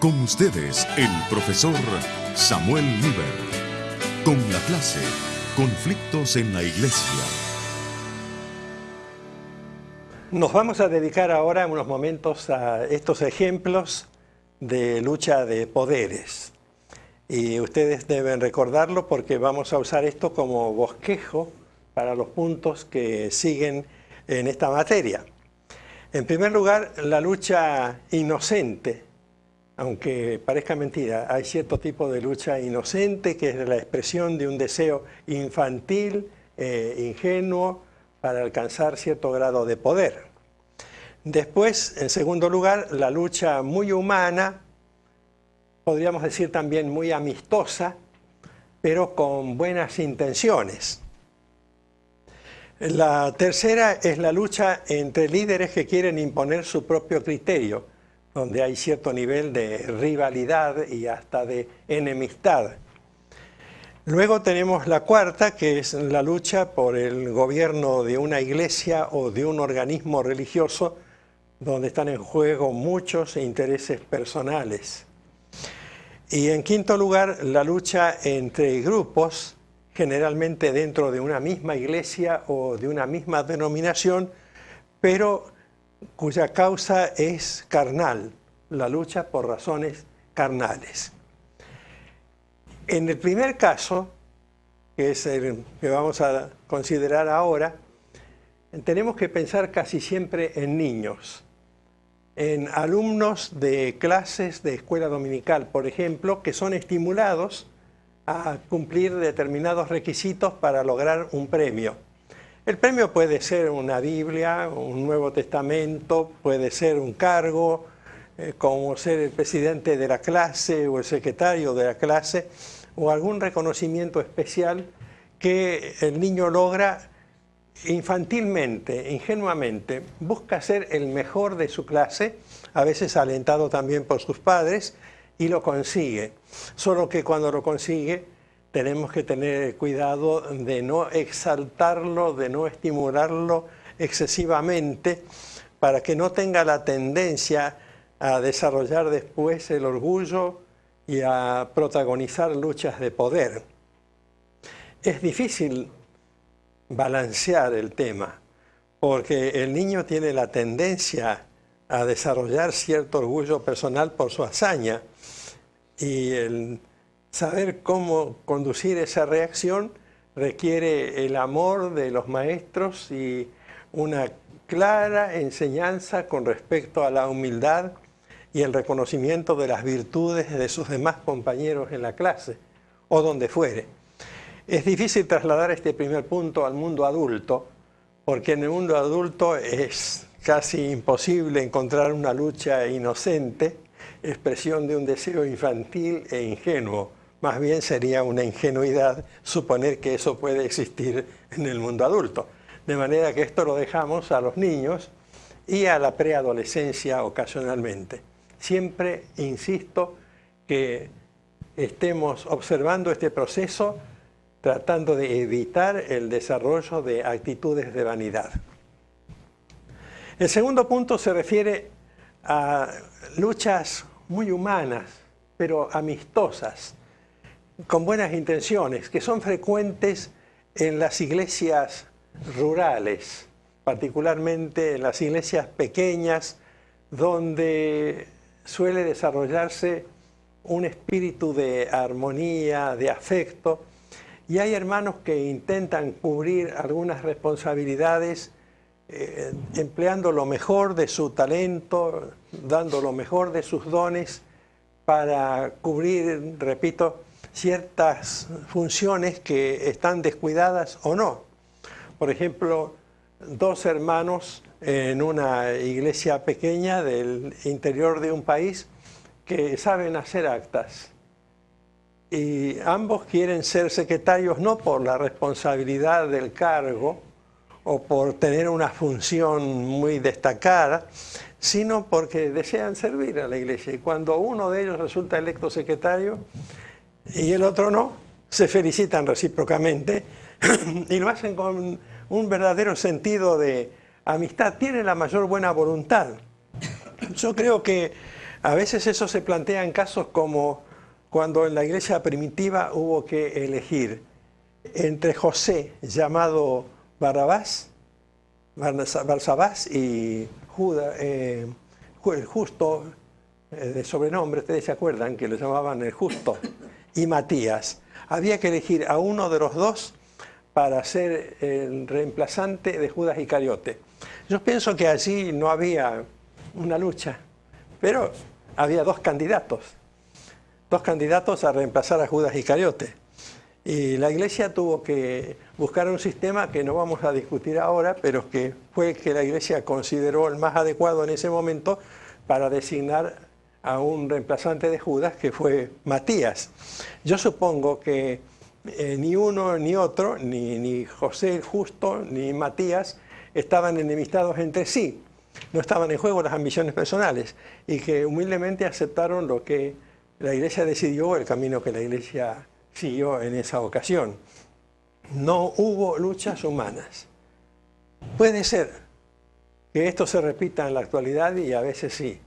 Con ustedes, el profesor Samuel Líber. Con la clase Conflictos en la Iglesia. Nos vamos a dedicar ahora unos momentos a estos ejemplos de lucha de poderes. Y ustedes deben recordarlo porque vamos a usar esto como bosquejo para los puntos que siguen en esta materia. En primer lugar, la lucha inocente. Aunque parezca mentira, hay cierto tipo de lucha inocente que es la expresión de un deseo infantil, ingenuo, para alcanzar cierto grado de poder. Después, en segundo lugar, la lucha muy humana, podríamos decir también muy amistosa, pero con buenas intenciones. La tercera es la lucha entre líderes que quieren imponer su propio criterio, donde hay cierto nivel de rivalidad y hasta de enemistad. Luego tenemos la cuarta, que es la lucha por el gobierno de una iglesia o de un organismo religioso, donde están en juego muchos intereses personales. Y en quinto lugar, la lucha entre grupos, generalmente dentro de una misma iglesia o de una misma denominación, pero cuya causa es carnal, la lucha por razones carnales. En el primer caso, que es el que vamos a considerar ahora, tenemos que pensar casi siempre en niños, en alumnos de clases de escuela dominical, por ejemplo, que son estimulados a cumplir determinados requisitos para lograr un premio. El premio puede ser una Biblia, un Nuevo Testamento, puede ser un cargo, como ser el presidente de la clase o el secretario de la clase, o algún reconocimiento especial que el niño logra infantilmente, ingenuamente. Busca ser el mejor de su clase, a veces alentado también por sus padres, y lo consigue. Solo que cuando lo consigue, tenemos que tener cuidado de no exaltarlo, de no estimularlo excesivamente, para que no tenga la tendencia a desarrollar después el orgullo y a protagonizar luchas de poder. Es difícil balancear el tema, porque el niño tiene la tendencia a desarrollar cierto orgullo personal por su hazaña, y el saber cómo conducir esa reacción requiere el amor de los maestros y una clara enseñanza con respecto a la humildad y el reconocimiento de las virtudes de sus demás compañeros en la clase o donde fuere. Es difícil trasladar este primer punto al mundo adulto, porque en el mundo adulto es casi imposible encontrar una lucha inocente, expresión de un deseo infantil e ingenuo. Más bien sería una ingenuidad suponer que eso puede existir en el mundo adulto. De manera que esto lo dejamos a los niños y a la preadolescencia ocasionalmente. Siempre insisto que estemos observando este proceso tratando de evitar el desarrollo de actitudes de vanidad. El segundo punto se refiere a luchas muy humanas, pero amistosas, con buenas intenciones, que son frecuentes en las iglesias rurales, particularmente en las iglesias pequeñas, donde suele desarrollarse un espíritu de armonía, de afecto, y hay hermanos que intentan cubrir algunas responsabilidades empleando lo mejor de su talento, dando lo mejor de sus dones para cubrir, repito, ciertas funciones que están descuidadas o no. Por ejemplo, dos hermanos en una iglesia pequeña del interior de un país que saben hacer actas. Y ambos quieren ser secretarios no por la responsabilidad del cargo o por tener una función muy destacada, sino porque desean servir a la iglesia. Y cuando uno de ellos resulta electo secretario y el otro no, se felicitan recíprocamente y lo hacen con un verdadero sentido de amistad. Tienen la mayor buena voluntad. Yo creo que A veces eso se plantea en casos como cuando en la iglesia primitiva hubo que elegir entre José, llamado Barsabás, y Judas, el justo, de sobrenombre, ustedes se acuerdan que lo llamaban el justo, y Matías. Había que elegir a uno de los dos para ser el reemplazante de Judas Iscariote. Yo pienso que allí no había una lucha, pero había dos candidatos a reemplazar a Judas Iscariote. Y la iglesia tuvo que buscar un sistema que no vamos a discutir ahora, pero que fue el que la iglesia consideró el más adecuado en ese momento para designar a un reemplazante de Judas, que fue Matías. Yo supongo que ni uno ni otro, ni José el justo, ni Matías, estaban enemistados entre sí. No estaban en juego las ambiciones personales, y que humildemente aceptaron lo que la iglesia decidió, el camino que la iglesia siguió en esa ocasión. No hubo luchas humanas. Puede ser que esto se repita en la actualidad, y a veces sí.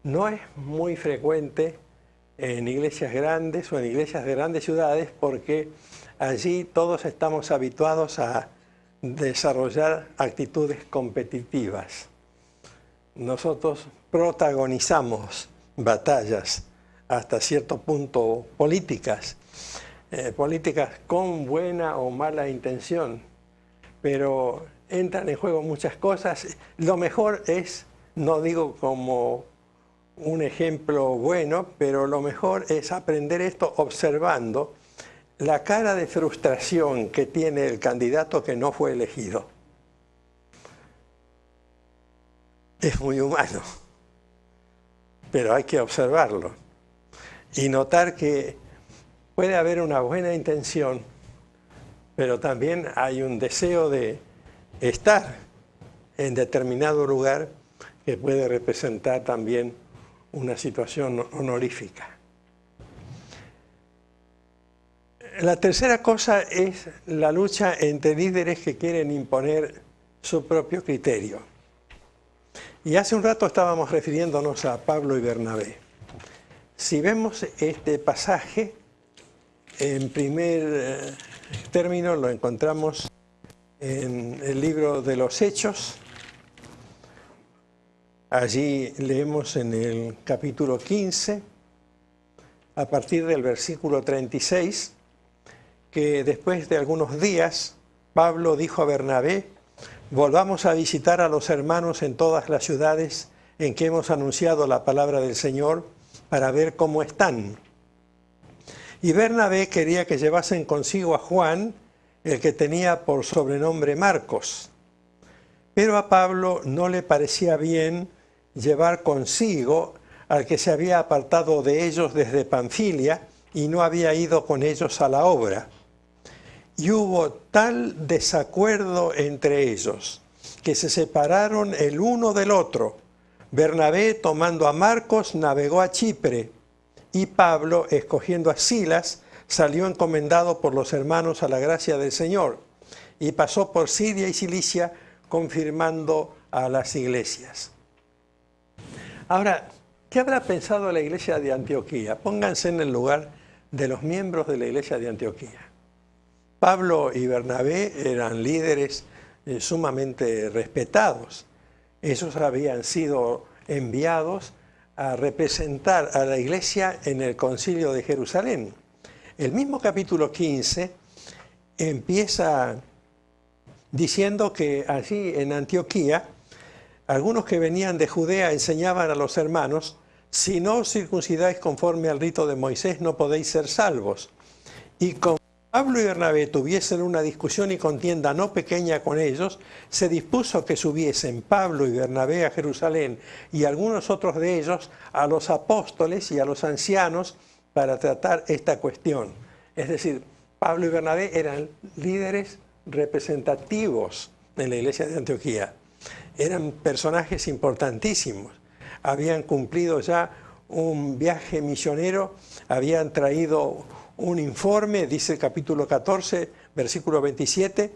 No es muy frecuente en iglesias grandes o en iglesias de grandes ciudades, porque allí todos estamos habituados a desarrollar actitudes competitivas. Nosotros protagonizamos batallas hasta cierto punto políticas, políticas con buena o mala intención, pero entran en juego muchas cosas. Lo mejor es, no digo como un ejemplo bueno, pero lo mejor es aprender esto observando la cara de frustración que tiene el candidato que no fue elegido. Es muy humano, pero hay que observarlo y notar que puede haber una buena intención, pero también hay un deseo de estar en determinado lugar que puede representar también una situación honorífica. La tercera cosa es la lucha entre líderes que quieren imponer su propio criterio. Y hace un rato estábamos refiriéndonos a Pablo y Bernabé. Si vemos este pasaje, en primer término lo encontramos en el libro de los Hechos. Allí leemos en el capítulo 15, a partir del versículo 36, que después de algunos días, Pablo dijo a Bernabé: volvamos a visitar a los hermanos en todas las ciudades en que hemos anunciado la palabra del Señor para ver cómo están. Y Bernabé quería que llevasen consigo a Juan, el que tenía por sobrenombre Marcos. Pero a Pablo no le parecía bien llevar consigo al que se había apartado de ellos desde Panfilia y no había ido con ellos a la obra. Y hubo tal desacuerdo entre ellos que se separaron el uno del otro. Bernabé, tomando a Marcos, navegó a Chipre, y Pablo, escogiendo a Silas, salió encomendado por los hermanos a la gracia del Señor, y pasó por Siria y Cilicia, confirmando a las iglesias. Ahora, ¿qué habrá pensado la iglesia de Antioquía? Pónganse en el lugar de los miembros de la iglesia de Antioquía. Pablo y Bernabé eran líderes sumamente respetados. Ellos habían sido enviados a representar a la iglesia en el concilio de Jerusalén. El mismo capítulo 15 empieza diciendo que allí en Antioquía algunos que venían de Judea enseñaban a los hermanos: si no os circuncidáis conforme al rito de Moisés, no podéis ser salvos. Y como Pablo y Bernabé tuviesen una discusión y contienda no pequeña con ellos, se dispuso que subiesen Pablo y Bernabé a Jerusalén y algunos otros de ellos a los apóstoles y a los ancianos para tratar esta cuestión. Es decir, Pablo y Bernabé eran líderes representativos en la iglesia de Antioquía. Eran personajes importantísimos. Habían cumplido ya un viaje misionero, habían traído un informe, dice el capítulo 14, versículo 27,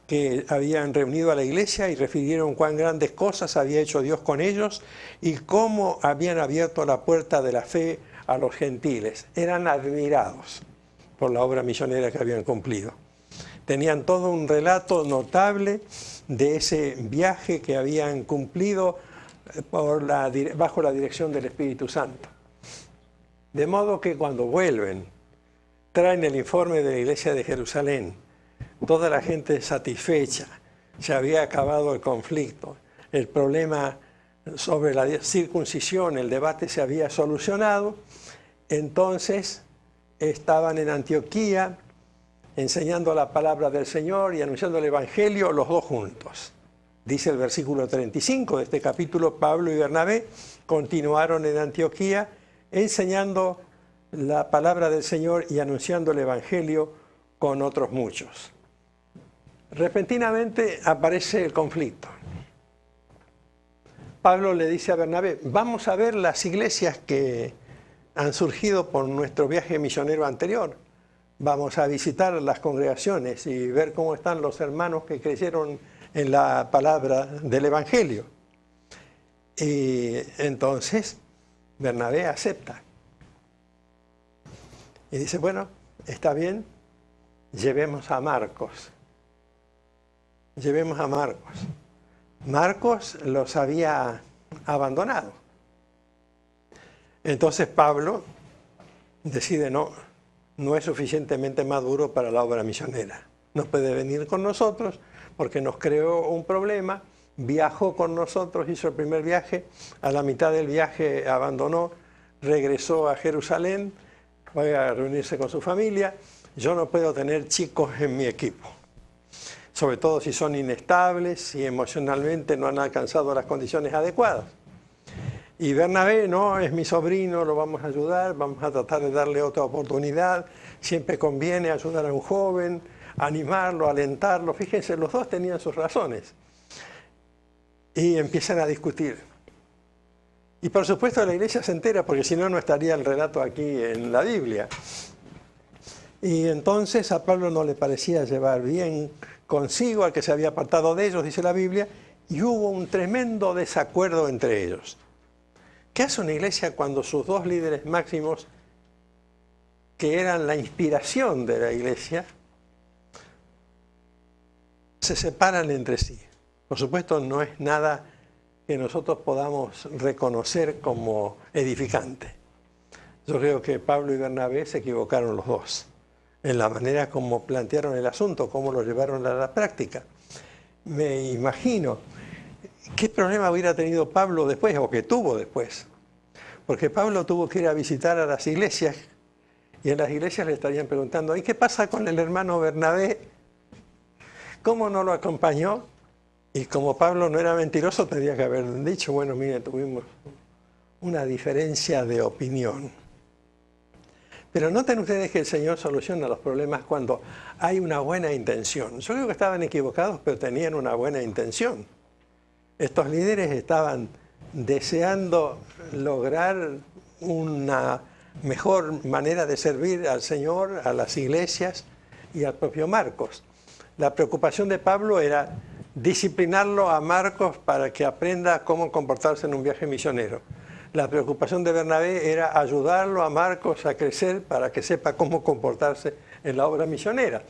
que habían reunido a la iglesia y refirieron cuán grandes cosas había hecho Dios con ellos y cómo habían abierto la puerta de la fe a los gentiles. Eran admirados por la obra misionera que habían cumplido. Tenían todo un relato notable de ese viaje que habían cumplido bajo la dirección del Espíritu Santo. De modo que cuando vuelven, traen el informe de la iglesia de Jerusalén, toda la gente satisfecha, se había acabado el conflicto, el problema sobre la circuncisión, el debate se había solucionado, entonces estaban en Antioquía enseñando la palabra del Señor y anunciando el Evangelio los dos juntos. Dice el versículo 35 de este capítulo, Pablo y Bernabé continuaron en Antioquía enseñando la palabra del Señor y anunciando el Evangelio con otros muchos. Repentinamente aparece el conflicto. Pablo le dice a Bernabé, vamos a ver las iglesias que han surgido por nuestro viaje misionero anterior. Vamos a visitar las congregaciones y ver cómo están los hermanos que creyeron en la palabra del Evangelio. Y entonces Bernabé acepta. Y dice, bueno, está bien, llevemos a Marcos. Llevemos a Marcos. Marcos los había abandonado. Entonces Pablo decide no es suficientemente maduro para la obra misionera. No puede venir con nosotros porque nos creó un problema, viajó con nosotros, hizo el primer viaje, a la mitad del viaje abandonó, regresó a Jerusalén, fue a reunirse con su familia. Yo no puedo tener chicos en mi equipo, sobre todo si son inestables y emocionalmente no han alcanzado las condiciones adecuadas. Y Bernabé, no, es mi sobrino, lo vamos a ayudar, vamos a tratar de darle otra oportunidad. Siempre conviene ayudar a un joven, animarlo, alentarlo. Fíjense, los dos tenían sus razones. Y empiezan a discutir. Y por supuesto la iglesia se entera, porque si no, no estaría el relato aquí en la Biblia. Y entonces a Pablo no le parecía llevar bien consigo al que se había apartado de ellos, dice la Biblia, y hubo un tremendo desacuerdo entre ellos. ¿Qué hace una iglesia cuando sus dos líderes máximos, que eran la inspiración de la iglesia, se separan entre sí? Por supuesto, no es nada que nosotros podamos reconocer como edificante. Yo creo que Pablo y Bernabé se equivocaron los dos en la manera como plantearon el asunto, cómo lo llevaron a la práctica. Me imagino qué problema hubiera tenido Pablo después, o que tuvo después. Porque Pablo tuvo que ir a visitar a las iglesias, y en las iglesias le estarían preguntando, ¿y qué pasa con el hermano Bernabé? ¿Cómo no lo acompañó? Y como Pablo no era mentiroso, tendría que haber dicho, bueno, mire, tuvimos una diferencia de opinión. Pero noten ustedes que el Señor soluciona los problemas cuando hay una buena intención. Yo creo que estaban equivocados, pero tenían una buena intención. Estos líderes estaban deseando lograr una mejor manera de servir al Señor, a las iglesias y al propio Marcos. La preocupación de Pablo era disciplinarlo a Marcos para que aprenda cómo comportarse en un viaje misionero. La preocupación de Bernabé era ayudarlo a Marcos a crecer para que sepa cómo comportarse en la obra misionera.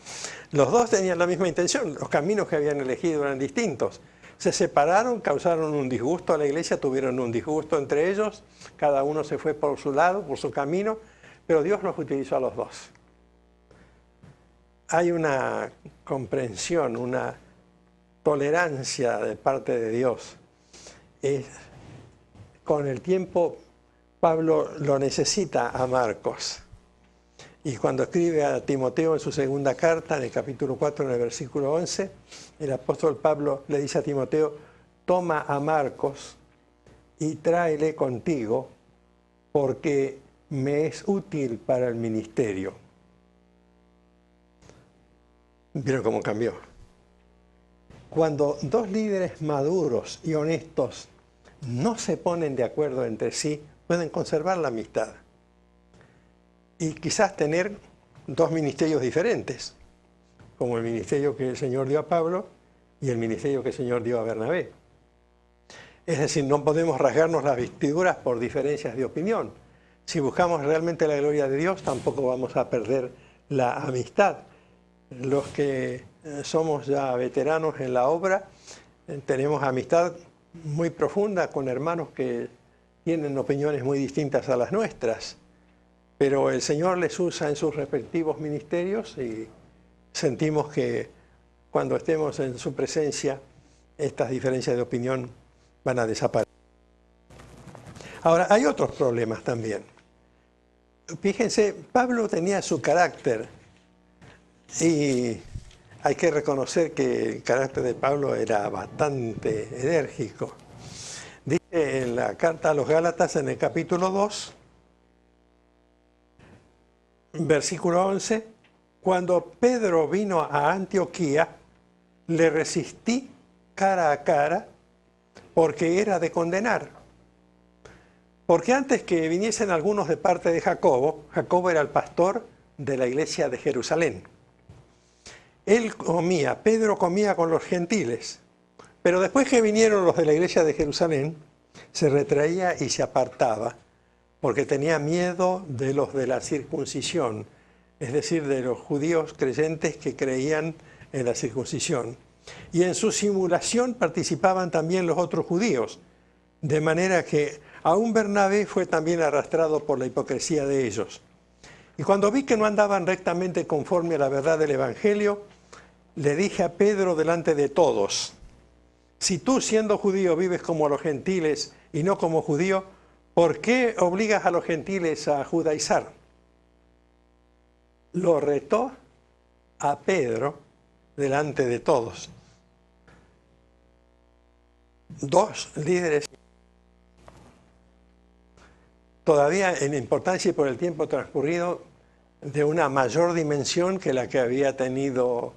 Los dos tenían la misma intención, los caminos que habían elegido eran distintos. Se separaron, causaron un disgusto a la iglesia, tuvieron un disgusto entre ellos, cada uno se fue por su lado, por su camino, pero Dios los utilizó a los dos. Hay una comprensión, una tolerancia de parte de Dios. Con el tiempo, Pablo lo necesita a Marcos. Y cuando escribe a Timoteo en su segunda carta, en el capítulo 4, en el versículo 11, el apóstol Pablo le dice a Timoteo, toma a Marcos y tráele contigo, porque me es útil para el ministerio. ¿Vieron cómo cambió? Cuando dos líderes maduros y honestos no se ponen de acuerdo entre sí, pueden conservar la amistad. Y quizás tener dos ministerios diferentes, como el ministerio que el Señor dio a Pablo y el ministerio que el Señor dio a Bernabé. Es decir, no podemos rasgarnos las vestiduras por diferencias de opinión. Si buscamos realmente la gloria de Dios, tampoco vamos a perder la amistad. Los que somos ya veteranos en la obra, tenemos amistad muy profunda con hermanos que tienen opiniones muy distintas a las nuestras, pero el Señor les usa en sus respectivos ministerios y sentimos que cuando estemos en su presencia, estas diferencias de opinión van a desaparecer. Ahora, hay otros problemas también. Fíjense, Pablo tenía su carácter y hay que reconocer que el carácter de Pablo era bastante enérgico. Dice en la carta a los Gálatas, en el capítulo 2, versículo 11, cuando Pedro vino a Antioquía, le resistí cara a cara porque era de condenar. Porque antes que viniesen algunos de parte de Jacobo, Jacobo era el pastor de la iglesia de Jerusalén. Pedro comía con los gentiles, pero después que vinieron los de la iglesia de Jerusalén, se retraía y se apartaba, porque tenía miedo de los de la circuncisión, es decir, de los judíos creyentes que creían en la circuncisión. Y en su simulación participaban también los otros judíos, de manera que aún Bernabé fue también arrastrado por la hipocresía de ellos. Y cuando vi que no andaban rectamente conforme a la verdad del Evangelio, le dije a Pedro delante de todos, si tú siendo judío vives como los gentiles y no como judío, ¿por qué obligas a los gentiles a judaizar? Lo retó a Pedro delante de todos. Dos líderes todavía en importancia y por el tiempo transcurrido de una mayor dimensión que la que había tenido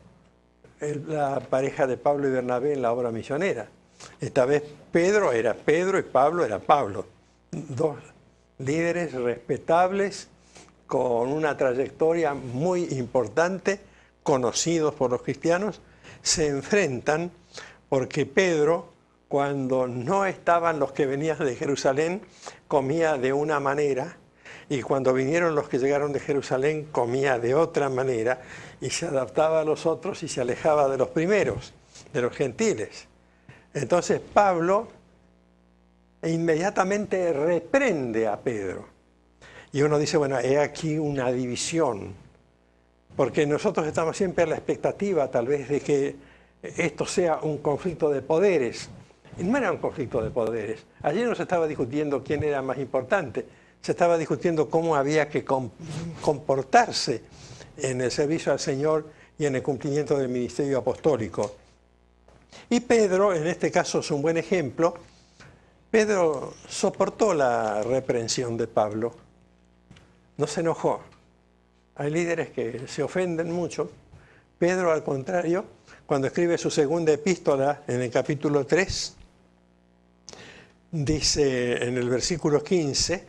la pareja de Pablo y Bernabé en la obra misionera. Esta vez Pedro era Pedro y Pablo era Pablo. Dos líderes respetables con una trayectoria muy importante, conocidos por los cristianos, se enfrentan porque Pedro, cuando no estaban los que venían de Jerusalén, comía de una manera, y cuando vinieron los que llegaron de Jerusalén, comía de otra manera, y se adaptaba a los otros y se alejaba de los primeros, de los gentiles. Entonces Pablo inmediatamente reprende a Pedro. Y uno dice, bueno, he aquí una división, porque nosotros estamos siempre a la expectativa tal vez de que esto sea un conflicto de poderes. Y no era un conflicto de poderes. Allí no se estaba discutiendo quién era más importante, se estaba discutiendo cómo había que comportarse en el servicio al Señor y en el cumplimiento del ministerio apostólico. Y Pedro, en este caso es un buen ejemplo, Pedro soportó la reprensión de Pablo, no se enojó. Hay líderes que se ofenden mucho. Pedro, al contrario, cuando escribe su segunda epístola en el capítulo 3, dice en el versículo 15,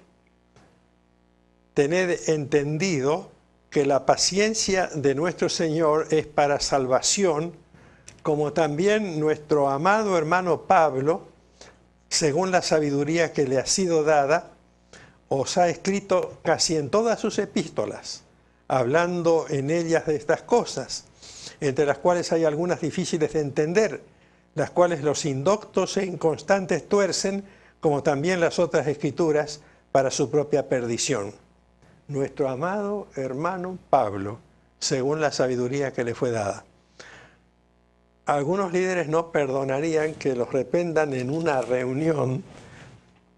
tened entendido que la paciencia de nuestro Señor es para salvación, como también nuestro amado hermano Pablo, según la sabiduría que le ha sido dada, os ha escrito casi en todas sus epístolas, hablando en ellas de estas cosas, entre las cuales hay algunas difíciles de entender, las cuales los indoctos e inconstantes tuercen, como también las otras escrituras, para su propia perdición. Nuestro amado hermano Pablo, según la sabiduría que le fue dada. Algunos líderes no perdonarían que los reprendan en una reunión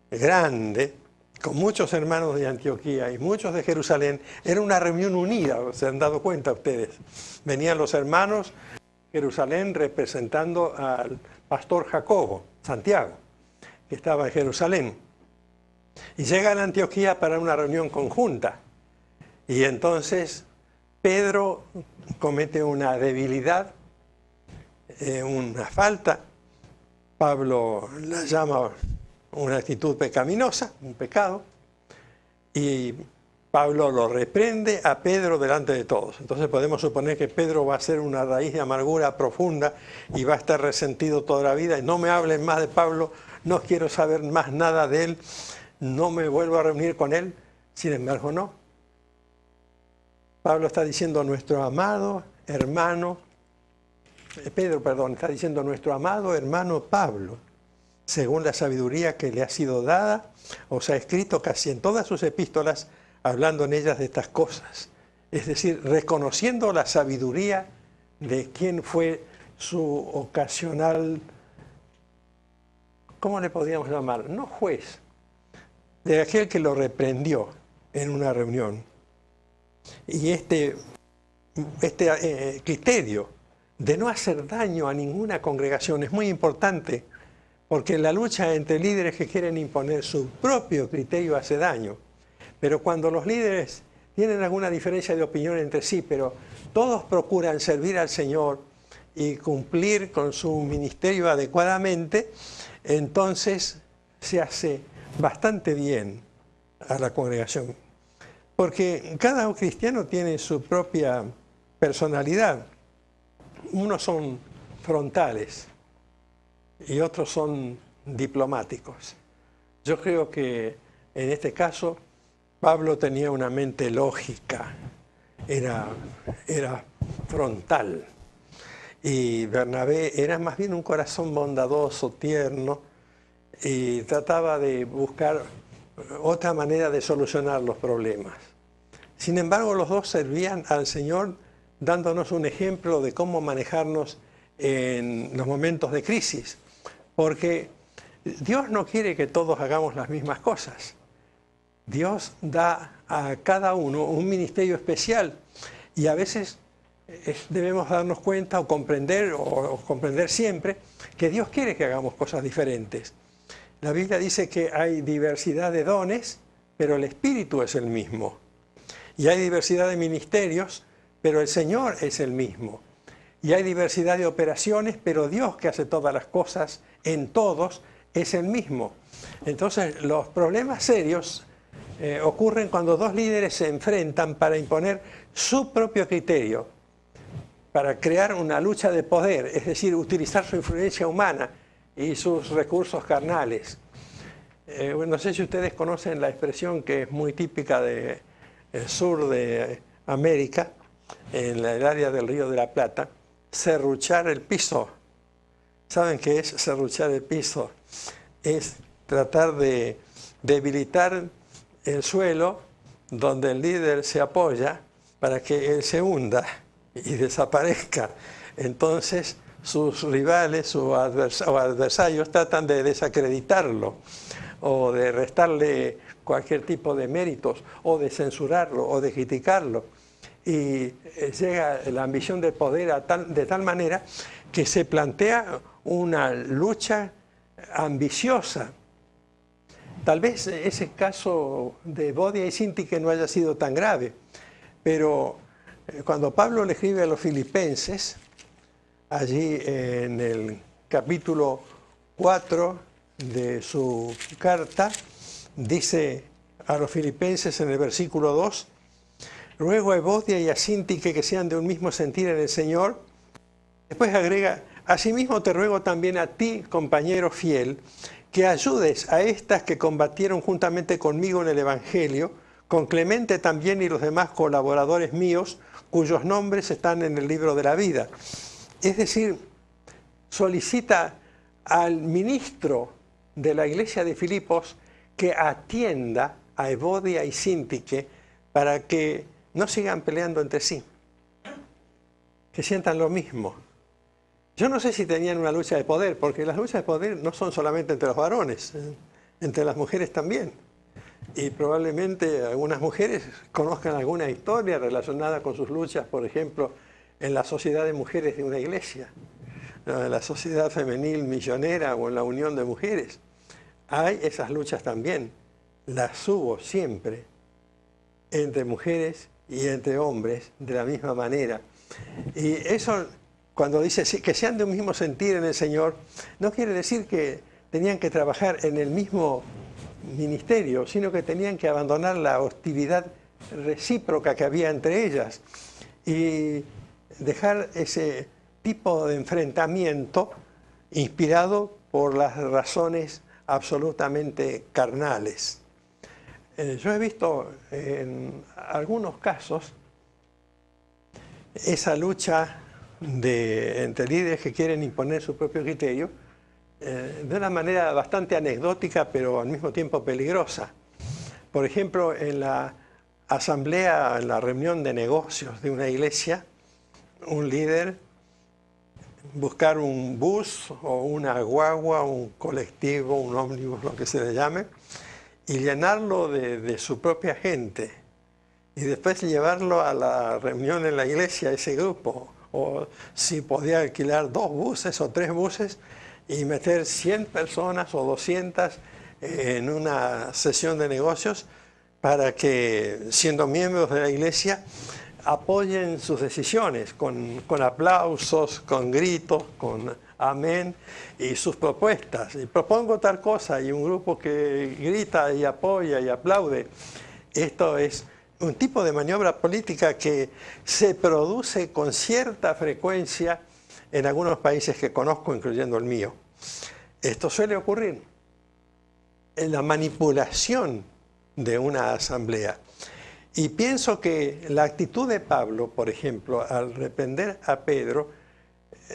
grande, con muchos hermanos de Antioquía y muchos de Jerusalén. Era una reunión unida, ¿se han dado cuenta ustedes? Venían los hermanos de Jerusalén representando al pastor Jacobo, Santiago, que estaba en Jerusalén. Y llegan a Antioquía para una reunión conjunta. Y entonces Pedro comete una debilidad, una falta. Pablo la llama una actitud pecaminosa, un pecado. Y Pablo lo reprende a Pedro delante de todos. Entonces podemos suponer que Pedro va a ser una raíz de amargura profunda y va a estar resentido toda la vida. Y no me hablen más de Pablo, no quiero saber más nada de él, no me vuelvo a reunir con él. Sin embargo, no. Pablo está diciendo nuestro amado hermano, está diciendo nuestro amado hermano Pablo, según la sabiduría que le ha sido dada, os ha escrito casi en todas sus epístolas, hablando en ellas de estas cosas. Es decir, reconociendo la sabiduría de quien fue su ocasional, ¿cómo le podríamos llamar? No juez, de aquel que lo reprendió en una reunión. Y este criterio de no hacer daño a ninguna congregación es muy importante, porque la lucha entre líderes que quieren imponer su propio criterio hace daño. Pero cuando los líderes tienen alguna diferencia de opinión entre sí, pero todos procuran servir al Señor y cumplir con su ministerio adecuadamente, entonces se hace bastante bien a la congregación. Porque cada cristiano tiene su propia personalidad. Unos son frontales y otros son diplomáticos. Yo creo que en este caso Pablo tenía una mente lógica, era frontal. Y Bernabé era más bien un corazón bondadoso, tierno, y trataba de buscar otra manera de solucionar los problemas. Sin embargo, los dos servían al Señor dándonos un ejemplo de cómo manejarnos en los momentos de crisis. Porque Dios no quiere que todos hagamos las mismas cosas. Dios da a cada uno un ministerio especial y a veces debemos darnos cuenta o comprender siempre que Dios quiere que hagamos cosas diferentes. La Biblia dice que hay diversidad de dones, pero el Espíritu es el mismo. Y hay diversidad de ministerios, pero el Señor es el mismo. Y hay diversidad de operaciones, pero Dios, que hace todas las cosas en todos, es el mismo. Entonces, los problemas serios ocurren cuando dos líderes se enfrentan para imponer su propio criterio, para crear una lucha de poder, es decir, utilizar su influencia humana y sus recursos carnales. No sé si ustedes conocen la expresión que es muy típica del sur de América, en el área del Río de la Plata, serruchar el piso. ¿Saben qué es serruchar el piso? Es tratar de debilitar el suelo donde el líder se apoya para que él se hunda y desaparezca. Entonces sus rivales o adversarios tratan de desacreditarlo o de restarle cualquier tipo de méritos o de censurarlo o de criticarlo. Y llega la ambición del poder de tal manera que se plantea una lucha ambiciosa. Tal vez ese caso de Evodia y Síntique no haya sido tan grave, pero cuando Pablo le escribe a los filipenses, allí en el capítulo 4 de su carta, dice a los filipenses en el versículo 2, ruego a Evodia y a Síntique que sean de un mismo sentir en el Señor. Después agrega, asimismo te ruego también a ti, compañero fiel, que ayudes a estas que combatieron juntamente conmigo en el Evangelio, con Clemente también y los demás colaboradores míos, cuyos nombres están en el libro de la vida. Es decir, solicita al ministro de la iglesia de Filipos que atienda a Evodia y Síntique para que no sigan peleando entre sí, que sientan lo mismo. Yo no sé si tenían una lucha de poder, porque las luchas de poder no son solamente entre los varones, entre las mujeres también. Y probablemente algunas mujeres conozcan alguna historia relacionada con sus luchas, por ejemplo, en la sociedad de mujeres de una iglesia, en la sociedad femenil misionera o en la unión de mujeres. Hay esas luchas también, las hubo siempre, entre mujeres y entre hombres de la misma manera. Y eso, cuando dice que sean de un mismo sentir en el Señor, no quiere decir que tenían que trabajar en el mismo ministerio, sino que tenían que abandonar la hostilidad recíproca que había entre ellas y dejar ese tipo de enfrentamiento inspirado por las razones absolutamente carnales. Yo he visto en algunos casos esa lucha entre líderes que quieren imponer su propio criterio de una manera bastante anecdótica, pero al mismo tiempo peligrosa. Por ejemplo, en la asamblea, en la reunión de negocios de una iglesia, un líder buscar un bus o una guagua, un colectivo, un ómnibus, lo que se le llame, y llenarlo de su propia gente y después llevarlo a la reunión en la iglesia, ese grupo, o si podía alquilar 2 buses o 3 buses y meter 100 personas o 200 en una sesión de negocios para que, siendo miembros de la iglesia, apoyen sus decisiones con aplausos, con gritos, con amén y sus propuestas. Y propongo tal cosa y un grupo que grita y apoya y aplaude. Esto es un tipo de maniobra política que se produce con cierta frecuencia en algunos países que conozco, incluyendo el mío. Esto suele ocurrir en la manipulación de una asamblea. Y pienso que la actitud de Pablo, por ejemplo, al reprender a Pedro,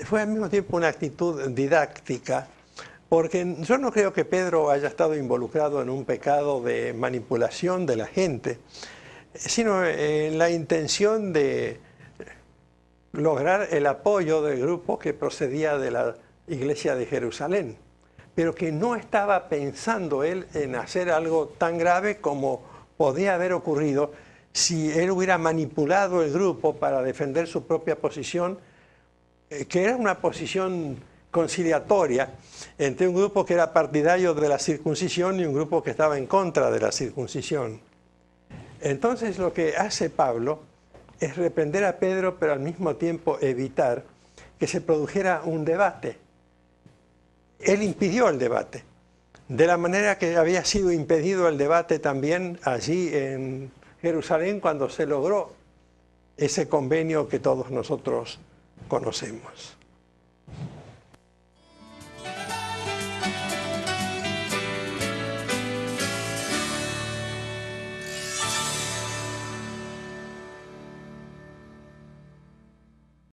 fue al mismo tiempo una actitud didáctica, porque yo no creo que Pedro haya estado involucrado en un pecado de manipulación de la gente, sino en la intención de lograr el apoyo del grupo que procedía de la iglesia de Jerusalén, pero que no estaba pensando él en hacer algo tan grave como podía haber ocurrido si él hubiera manipulado el grupo para defender su propia posición, que era una posición conciliatoria entre un grupo que era partidario de la circuncisión y un grupo que estaba en contra de la circuncisión. Entonces lo que hace Pablo es reprender a Pedro, pero al mismo tiempo evitar que se produjera un debate. Él impidió el debate, de la manera que había sido impedido el debate también allí en Jerusalén cuando se logró ese convenio que todos nosotros conocemos.